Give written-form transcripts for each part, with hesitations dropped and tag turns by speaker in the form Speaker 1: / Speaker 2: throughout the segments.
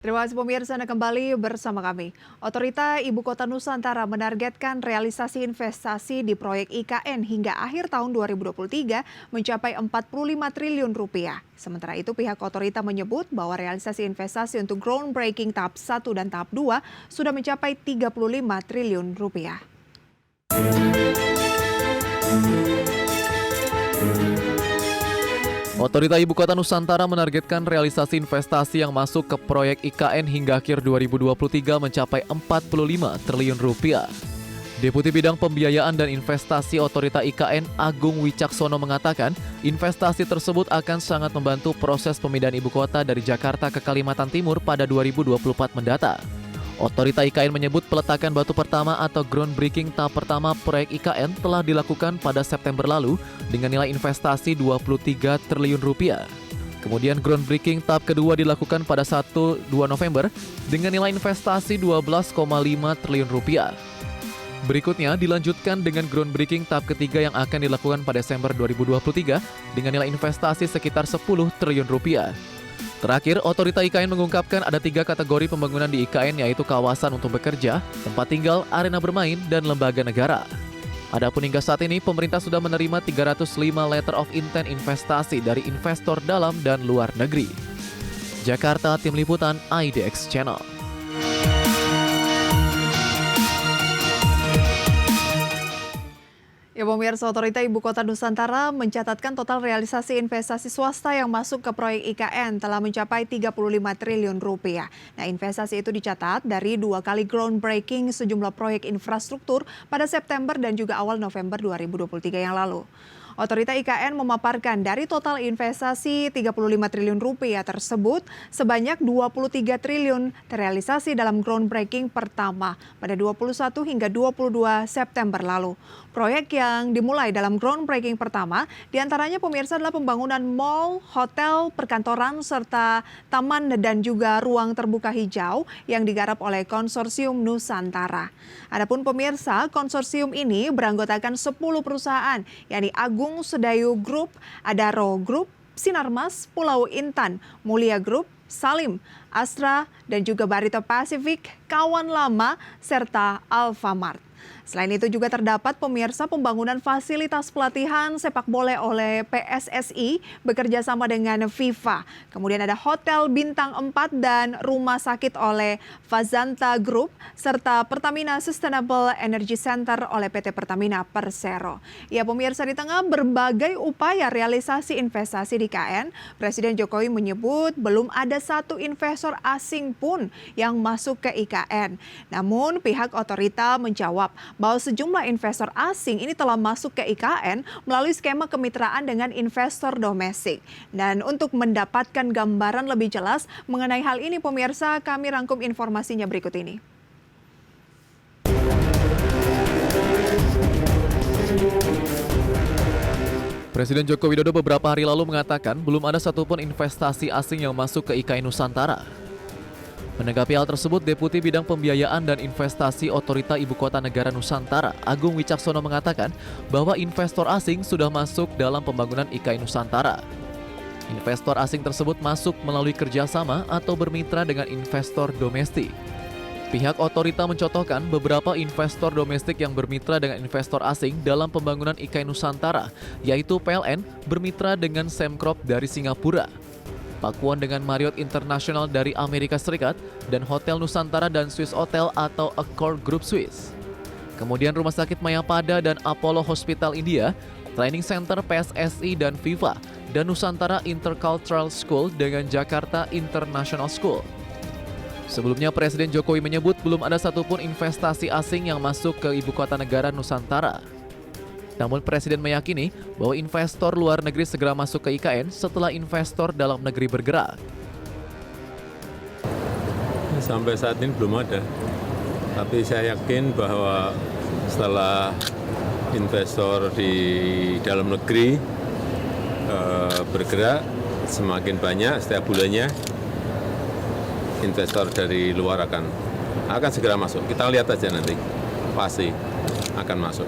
Speaker 1: Terima kasih pemirsa Anda kembali bersama kami. Otorita Ibu Kota Nusantara menargetkan realisasi investasi di proyek IKN hingga akhir tahun 2023 mencapai 45 triliun rupiah. Sementara itu pihak otorita menyebut bahwa realisasi investasi untuk groundbreaking tahap 1 dan tahap 2 sudah mencapai 35 triliun rupiah.
Speaker 2: Otorita Ibu Kota Nusantara menargetkan realisasi investasi yang masuk ke proyek IKN hingga akhir 2023 mencapai 45 triliun rupiah. Deputi Bidang Pembiayaan dan Investasi Otorita IKN Agung Wicaksono mengatakan, investasi tersebut akan sangat membantu proses pemindahan ibu kota dari Jakarta ke Kalimantan Timur pada 2024 mendatang. Otorita IKN menyebut peletakan batu pertama atau groundbreaking tahap pertama proyek IKN telah dilakukan pada September lalu dengan nilai investasi 23 triliun rupiah. Kemudian groundbreaking tahap kedua dilakukan pada 1-2 November dengan nilai investasi 12,5 triliun rupiah. Berikutnya dilanjutkan dengan groundbreaking tahap ketiga yang akan dilakukan pada Desember 2023 dengan nilai investasi sekitar 10 triliun rupiah. Terakhir, Otorita IKN mengungkapkan ada 3 kategori pembangunan di IKN, yaitu kawasan untuk bekerja, tempat tinggal, arena bermain, dan lembaga negara. Adapun hingga saat ini, pemerintah sudah menerima 305 letter of intent investasi dari investor dalam dan luar negeri. Jakarta, Tim Liputan, IDX Channel.
Speaker 1: Ya pemirsa, Otorita Ibu Kota Nusantara mencatatkan total realisasi investasi swasta yang masuk ke proyek IKN telah mencapai 35 triliun rupiah. Nah, investasi itu dicatat dari 2 kali groundbreaking sejumlah proyek infrastruktur pada September dan juga awal November 2023 yang lalu. Otorita IKN memaparkan dari total investasi 35 triliun rupiah tersebut, sebanyak 23 triliun terrealisasi dalam groundbreaking pertama pada 21 hingga 22 September lalu. Proyek yang dimulai dalam groundbreaking pertama diantaranya pemirsa adalah pembangunan mal, hotel, perkantoran, serta taman dan juga ruang terbuka hijau yang digarap oleh Konsorsium Nusantara. Adapun pemirsa, konsorsium ini beranggotakan 10 perusahaan, yakni Agung Sedayu Group, Adaro Group, Sinarmas, Pulau Intan, Mulia Group, Salim, Astra, dan juga Barito Pacific, Kawan Lama, serta Alfamart. Selain itu juga terdapat pemirsa pembangunan fasilitas pelatihan sepak bola oleh PSSI bekerja sama dengan FIFA. Kemudian ada Hotel Bintang 4 dan Rumah Sakit oleh Fazanta Group serta Pertamina Sustainable Energy Center oleh PT Pertamina Persero. Ya pemirsa, di tengah berbagai upaya realisasi investasi di IKN, Presiden Jokowi menyebut belum ada satu investor asing pun yang masuk ke IKN. Namun pihak otorita menjawab bahwa sejumlah investor asing ini telah masuk ke IKN melalui skema kemitraan dengan investor domestik. Dan untuk mendapatkan gambaran lebih jelas mengenai hal ini pemirsa, kami rangkum informasinya berikut ini.
Speaker 2: Presiden Joko Widodo beberapa hari lalu mengatakan belum ada satupun investasi asing yang masuk ke IKN Nusantara. Menanggapi hal tersebut, Deputi Bidang Pembiayaan dan Investasi Otorita Ibu Kota Negara Nusantara, Agung Wicaksono mengatakan bahwa investor asing sudah masuk dalam pembangunan IKN Nusantara. Investor asing tersebut masuk melalui kerjasama atau bermitra dengan investor domestik. Pihak otorita mencontohkan beberapa investor domestik yang bermitra dengan investor asing dalam pembangunan IKN Nusantara, yaitu PLN bermitra dengan Semcrop dari Singapura, Pakuan dengan Marriott International dari Amerika Serikat, dan Hotel Nusantara dan Swiss Hotel atau Accor Group Swiss. Kemudian Rumah Sakit Mayapada dan Apollo Hospital India, Training Center PSSI dan FIFA, dan Nusantara Intercultural School dengan Jakarta International School. Sebelumnya Presiden Jokowi menyebut belum ada satupun investasi asing yang masuk ke Ibu Kota Negara Nusantara. Namun Presiden meyakini bahwa investor luar negeri segera masuk ke IKN setelah investor dalam negeri bergerak.
Speaker 3: Sampai saat ini belum ada, tapi saya yakin bahwa setelah investor di dalam negeri bergerak semakin banyak setiap bulannya, investor dari luar akan segera masuk. Kita lihat aja nanti, pasti akan masuk.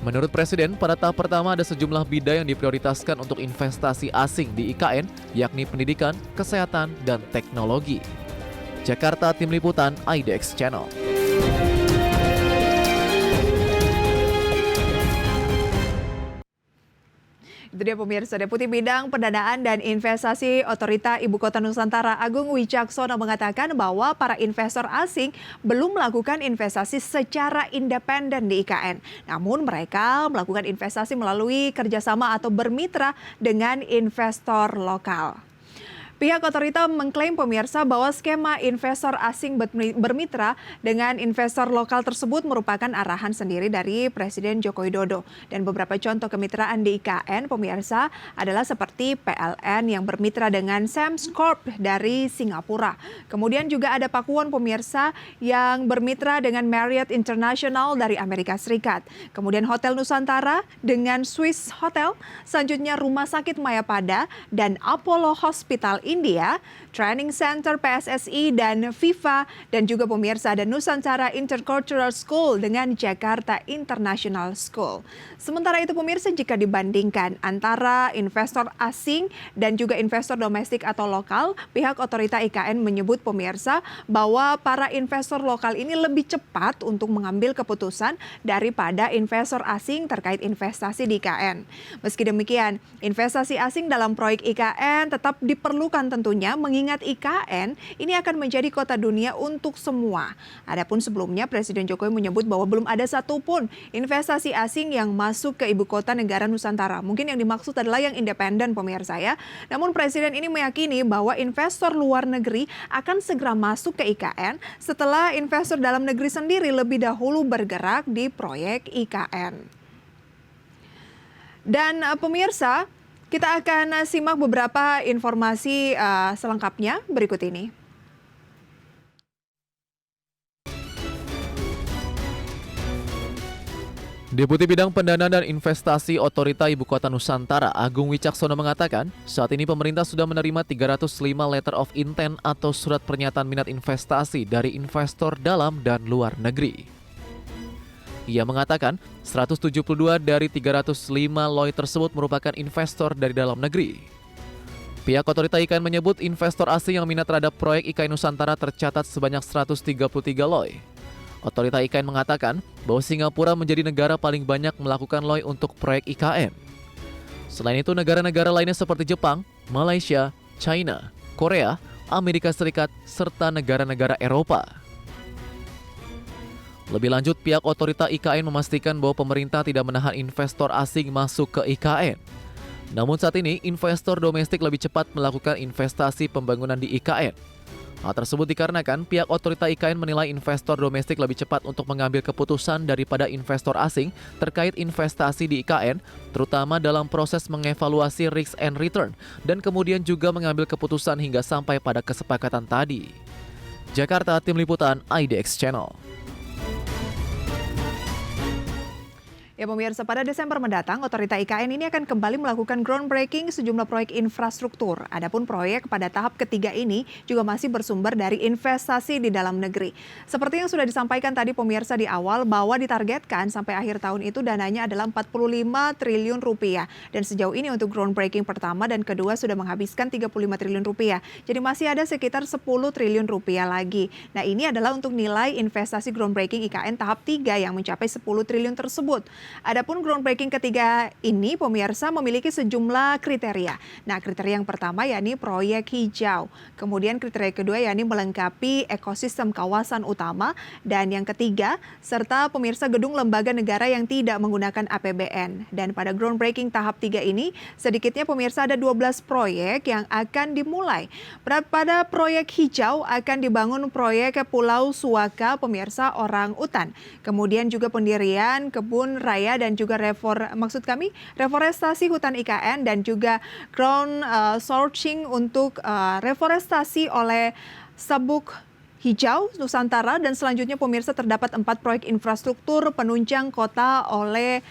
Speaker 2: Menurut Presiden, pada tahap pertama ada sejumlah bidang yang diprioritaskan untuk investasi asing di IKN, yakni pendidikan, kesehatan, dan teknologi. Jakarta, Tim Liputan, IDX Channel.
Speaker 1: Itu dia pemirsa, Deputi Bidang Pendanaan dan Investasi Otorita Ibu Kota Nusantara Agung Wicaksono mengatakan bahwa para investor asing belum melakukan investasi secara independen di IKN. Namun mereka melakukan investasi melalui kerjasama atau bermitra dengan investor lokal. Pihak otorita mengklaim pemirsa bahwa skema investor asing bermitra dengan investor lokal tersebut merupakan arahan sendiri dari Presiden Joko Widodo. Dan beberapa contoh kemitraan di IKN pemirsa adalah seperti PLN yang bermitra dengan Sams Corp dari Singapura. Kemudian juga ada Pakuwon pemirsa yang bermitra dengan Marriott International dari Amerika Serikat. Kemudian Hotel Nusantara dengan Swiss Hotel, selanjutnya Rumah Sakit Mayapada dan Apollo Hospital India, Training Center PSSI dan FIFA, dan juga pemirsa ada Nusantara Intercultural School dengan Jakarta International School. Sementara itu pemirsa, jika dibandingkan antara investor asing dan juga investor domestik atau lokal, pihak otorita IKN menyebut pemirsa bahwa para investor lokal ini lebih cepat untuk mengambil keputusan daripada investor asing terkait investasi di IKN. Meski demikian, investasi asing dalam proyek IKN tetap diperlukan tentunya, mengingat IKN ini akan menjadi kota dunia untuk semua. Adapun sebelumnya Presiden Jokowi menyebut bahwa belum ada satupun investasi asing yang masuk ke ibu kota negara Nusantara. Mungkin yang dimaksud adalah yang independen pemirsa ya. Namun Presiden ini meyakini bahwa investor luar negeri akan segera masuk ke IKN setelah investor dalam negeri sendiri lebih dahulu bergerak di proyek IKN. Dan pemirsa, kita akan simak beberapa informasi selengkapnya berikut ini.
Speaker 2: Deputi Bidang Pendanaan dan Investasi Otorita Ibu Kota Nusantara Agung Wicaksono mengatakan, saat ini pemerintah sudah menerima 305 letter of intent atau surat pernyataan minat investasi dari investor dalam dan luar negeri. Ia mengatakan 172 dari 305 LOI tersebut merupakan investor dari dalam negeri. Pihak otorita IKN menyebut investor asing yang minat terhadap proyek IKN Nusantara tercatat sebanyak 133 LOI. Otorita IKN mengatakan bahwa Singapura menjadi negara paling banyak melakukan LOI untuk proyek IKN. Selain itu, negara-negara lainnya seperti Jepang, Malaysia, China, Korea, Amerika Serikat, serta negara-negara Eropa. Lebih lanjut, pihak otorita IKN memastikan bahwa pemerintah tidak menahan investor asing masuk ke IKN. Namun saat ini, investor domestik lebih cepat melakukan investasi pembangunan di IKN. Hal tersebut dikarenakan pihak otorita IKN menilai investor domestik lebih cepat untuk mengambil keputusan daripada investor asing terkait investasi di IKN, terutama dalam proses mengevaluasi risk and return, dan kemudian juga mengambil keputusan hingga sampai pada kesepakatan tadi. Jakarta, Tim Liputan, IDX Channel.
Speaker 1: Ya pemirsa, pada Desember mendatang, otorita IKN ini akan kembali melakukan groundbreaking sejumlah proyek infrastruktur. Adapun proyek pada tahap ketiga ini juga masih bersumber dari investasi di dalam negeri. Seperti yang sudah disampaikan tadi pemirsa di awal, bahwa ditargetkan sampai akhir tahun itu dananya adalah 45 triliun rupiah. Dan sejauh ini untuk groundbreaking pertama dan kedua sudah menghabiskan 35 triliun rupiah. Jadi masih ada sekitar 10 triliun rupiah lagi. Nah ini adalah untuk nilai investasi groundbreaking IKN tahap 3 yang mencapai 10 triliun tersebut. Adapun groundbreaking ketiga ini pemirsa memiliki sejumlah kriteria. Nah, kriteria yang pertama yakni proyek hijau. Kemudian kriteria kedua yakni melengkapi ekosistem kawasan utama, dan yang ketiga serta pemirsa gedung lembaga negara yang tidak menggunakan APBN. Dan pada groundbreaking tahap 3 ini sedikitnya pemirsa ada 12 proyek yang akan dimulai. Pada proyek hijau akan dibangun proyek Pulau Suaka pemirsa orang utan. Kemudian juga pendirian kebun raya dan juga reforestasi hutan IKN dan juga ground sourcing untuk reforestasi oleh sabuk hijau Nusantara, dan selanjutnya pemirsa terdapat 4 proyek infrastruktur penunjang kota oleh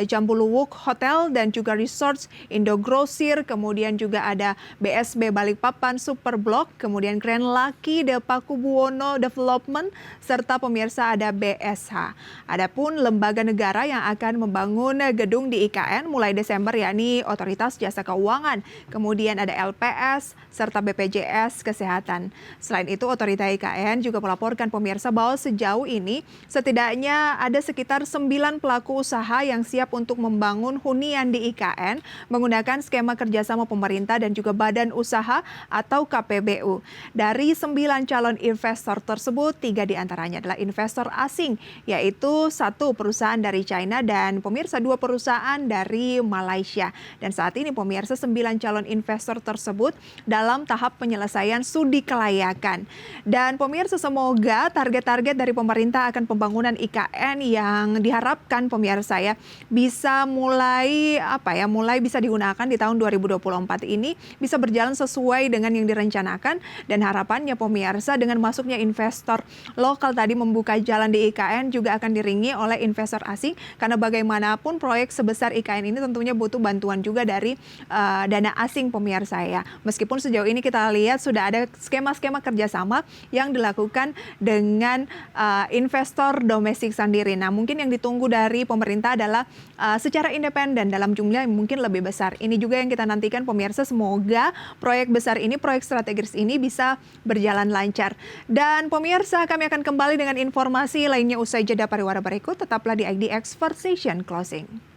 Speaker 1: Jambuluwuk Hotel dan juga Resorts, Indogrosir, kemudian juga ada BSB Balikpapan Superblok, kemudian Grand Laki De Pakubuwono Development, serta pemirsa ada BSH. Adapun lembaga negara yang akan membangun gedung di IKN mulai Desember yakni Otoritas Jasa Keuangan, kemudian ada LPS, serta BPJS Kesehatan. Selain itu, Otorita IKN juga melaporkan pemirsa bahwa sejauh ini setidaknya ada sekitar 9 pelaku usaha yang siap untuk membangun hunian di IKN menggunakan skema kerjasama pemerintah dan juga badan usaha atau KPBU. Dari 9 calon investor tersebut, 3 diantaranya adalah investor asing, yaitu 1 perusahaan dari China dan pemirsa 2 perusahaan dari Malaysia. Dan saat ini pemirsa 9 calon investor tersebut dalam tahap penyelesaian studi kelayakan. Dan pemirsa, semoga target-target dari pemerintah akan pembangunan IKN yang diharapkan pemirsa ya bisa mulai bisa digunakan di tahun 2024 ini bisa berjalan sesuai dengan yang direncanakan, dan harapannya pemirsa dengan masuknya investor lokal tadi membuka jalan di IKN juga akan diringi oleh investor asing, karena bagaimanapun proyek sebesar IKN ini tentunya butuh bantuan juga dari dana asing pemirsa ya. Meskipun sejauh ini kita lihat sudah ada skema-skema kerjasama yang dilakukan dengan investor domestik sendiri. Nah, mungkin yang ditunggu dari pemerintah adalah secara independen dalam jumlah yang mungkin lebih besar. Ini juga yang kita nantikan pemirsa, semoga proyek besar ini, proyek strategis ini bisa berjalan lancar. Dan pemirsa, kami akan kembali dengan informasi lainnya usai jeda pariwara berikut. Tetaplah di IDX First Station Closing.